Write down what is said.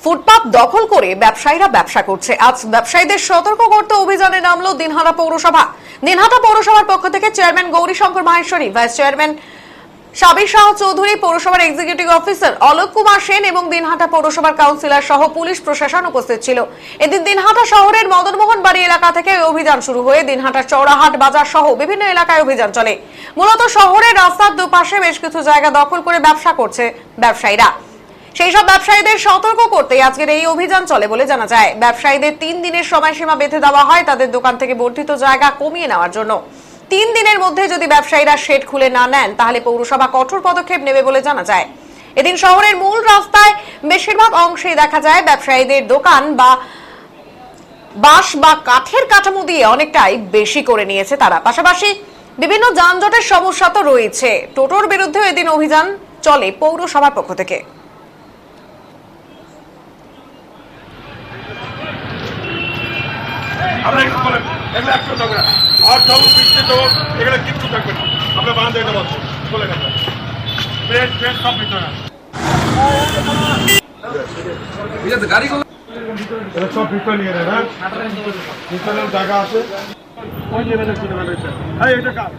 ফুটপাত দখল করে ব্যবসায়ীরা ব্যবসা করছে। আজ ব্যবসায়ীদের সতর্ক করতে অভিযানে নামলো দিনহাটা পৌরসভা। দিনহাটা পৌরসভার পক্ষ থেকে chairman Gourishankar Maheshwari, vice chairman Sabir Shah Chowdhury, পৌরসভার এক্সিকিউটিভ অফিসার অলোক কুমার সেন এবং দিনহাটা পৌরসভার কাউন্সিলর সহ পুলিশ প্রশাসন উপস্থিত ছিল। এদিন দিনহাটা শহরের মদনমোহন বাড়ি এলাকা থেকে অভিযান শুরু হয়ে দিনহাটার চৌরাহাট বাজার সহ বিভিন্ন এলাকায় অভিযান চলে। মূলত শহরের রাস্তার দুপাশে বেশ কিছু জায়গা দখল করে ব্যবসা করছে ব্যবসায়ীরা। সেই সব ব্যবসায়ীদের সতর্ক করতে আজকের এই অভিযান চলে বলে জানা যায়। ব্যবসায়ীদের 3 দিনের সময়সীমা বেঁধে দেওয়া হয় তাদের দোকান থেকে বর্ধিত জায়গা কমিয়ে নেওয়ার জন্য। 3 দিনের মধ্যে যদি ব্যবসায়ীরা শেড খুলে না নেন তাহলে পৌরসভা কঠোর পদক্ষেপ নেবে বলে জানা যায়। এদিন শহরের মূল রাস্তায় বেশিরভাগ অংশেই দেখা যায় ব্যবসায়ীদের দোকান বা বাঁশ বা কাঠের কাঠামো দিয়ে অনেকটাই বেশি করে নিয়েছে তারা। পাশাপাশি বিভিন্ন যানজটের সমস্যা তো রয়েছে। টোটোর বিরুদ্ধে এদিন অভিযান চলে পৌরসভার পক্ষ থেকে। আমরা একটু বলেন এগুলো একটু থাকবে না, আর সব বৃষ্টি তো এগুলো কিচ্ছু থাকবে না। আমরা বাঁধ এটা বলছি বলে গেছে ট্রেন সব ভিতরে গাড়িগুলো সব ভিতরে নিয়ে নেয় না, ভিতরের জায়গা আছে ওই লেভেলের কিলোমিটার। এটা কার